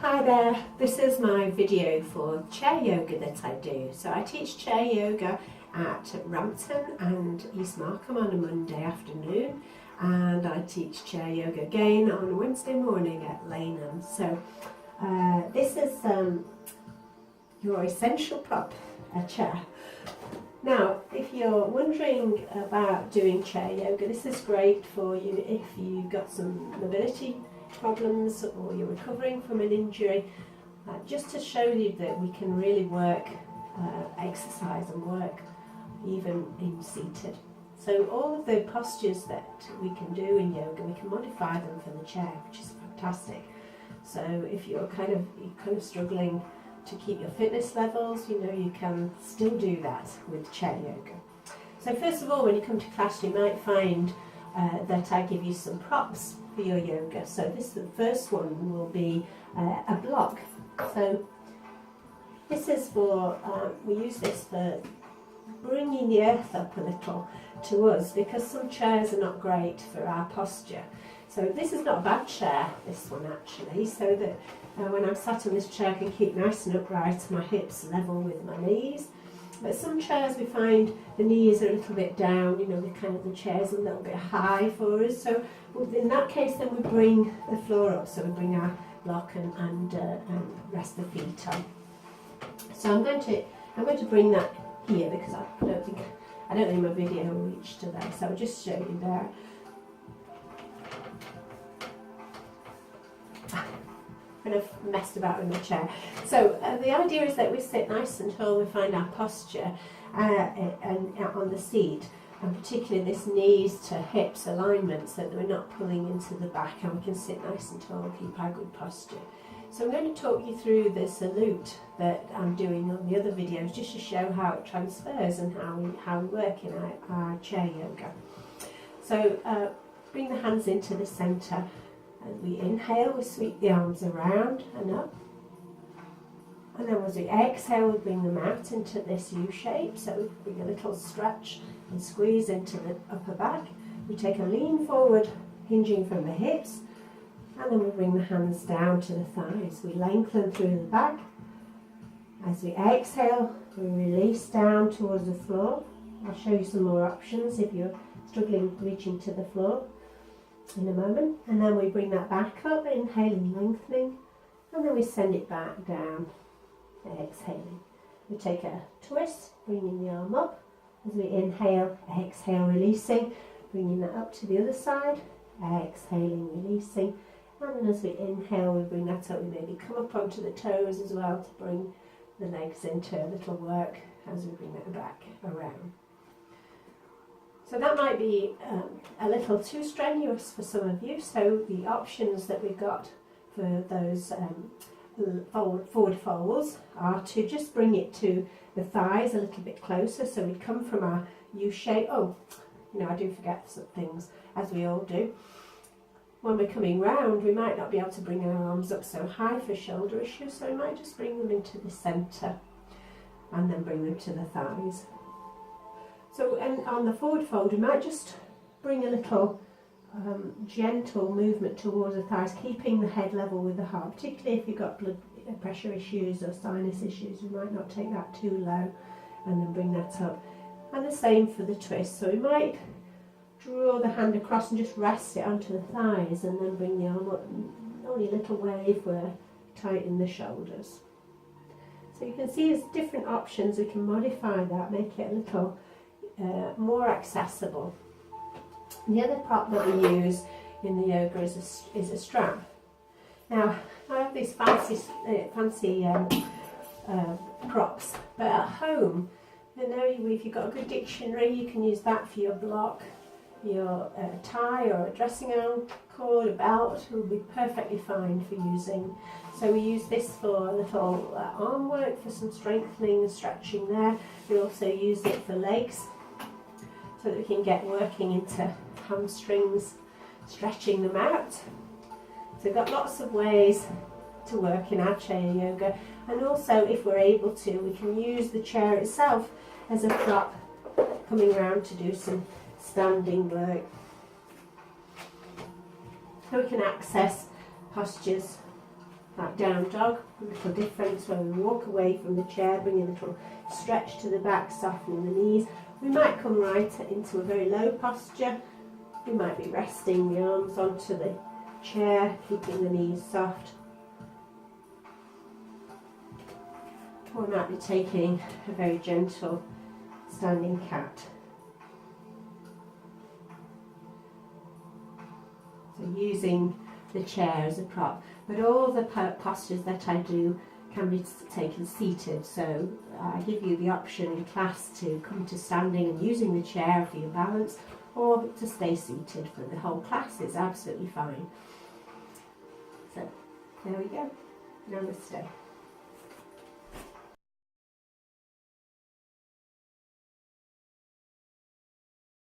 Hi there, this is my video for chair yoga that I do. So I teach chair yoga at Rampton and East Markham on a Monday afternoon, and I teach chair yoga again on a Wednesday morning at Laneham. So this is your essential prop, a chair. Now, if you're wondering about doing chair yoga, this is great for you if you've got some mobility problems or you're recovering from an injury, just to show you that we can really work, exercise and work even in seated. So all of the postures that we can do in yoga, we can modify them for the chair, which is fantastic. So if you're kind of struggling to keep your fitness levels, you know, you can still do that with chair yoga. So first of all, when you come to class, you might find that I give you some props for your yoga. So the first one will be a block. So this is for, we use this for bringing the earth up a little to us, because some chairs are not great for our posture. So this is not a bad chair, this one actually, so that when I'm sat on this chair I can keep nice and upright, my hips level with my knees. But some chairs we find the knees are a little bit down, you know, the chair's a little bit high for us. So in that case then we bring the floor up, so we bring our block and rest the feet on. So I'm going to bring that here, because I don't think my video will reach to there, so I'll just show you there. Kind of messed about with my chair. So the idea is that we sit nice and tall, we find our posture and on the seat, and particularly this knees to hips alignment, so that we're not pulling into the back, and we can sit nice and tall, keep our good posture. So I'm going to talk you through the salute that I'm doing on the other videos, just to show how it transfers and how we work in our chair yoga. So bring the hands into the centre. As we inhale, we sweep the arms around and up. And then as we exhale, we bring them out into this U shape. So we bring a little stretch and squeeze into the upper back. We take a lean forward, hinging from the hips. And then we bring the hands down to the thighs. We lengthen through the back. As we exhale, we release down towards the floor. I'll show you some more options if you're struggling reaching to the floor in a moment. And then we bring that back up, inhaling, lengthening, and then we send it back down, exhaling. We take a twist, bringing the arm up. As we inhale, exhale, releasing, bringing that up to the other side, exhaling, releasing. And then as we inhale, we bring that up. We maybe come up onto the toes as well to bring the legs into a little work as we bring it back around. So that might be a little too strenuous for some of you, so the options that we've got for those forward folds are to just bring it to the thighs a little bit closer, so we come from our U shape. Oh, you know, I do forget some things, as we all do. When we're coming round, we might not be able to bring our arms up so high for shoulder issues, so we might just bring them into the centre and then bring them to the thighs. So and on the forward fold, we might just bring a little gentle movement towards the thighs, keeping the head level with the heart, particularly if you've got blood pressure issues or sinus issues. We might not take that too low, and then bring that up. And the same for the twist. So we might draw the hand across and just rest it onto the thighs, and then bring the arm up. Only a little wave where tighten the shoulders. So you can see there's different options. We can modify that, make it a little more accessible. And the other prop that we use in the yoga is a strap. Now, I have these fancy props, but at home, you know, if you've got a good dictionary, you can use that for your block. Your tie or a dressing gown cord, a belt will be perfectly fine for using. So we use this for a little arm work, for some strengthening and stretching there. We also use it for legs, so that we can get working into hamstrings, stretching them out. So we've got lots of ways to work in our chair yoga, and also if we're able to, we can use the chair itself as a prop, coming around to do some standing work. So we can access postures like down dog, a little difference when we walk away from the chair, bring a little stretch to the back, softening the knees. We might come right into a very low posture. We might be resting the arms onto the chair, keeping the knees soft. Or we might be taking a very gentle standing cat. So using the chair as a prop, but all the postures that I do can be taken seated, so I give you the option in class to come to standing and using the chair for your balance, or to stay seated for the whole class is absolutely fine. So there we go. Namaste.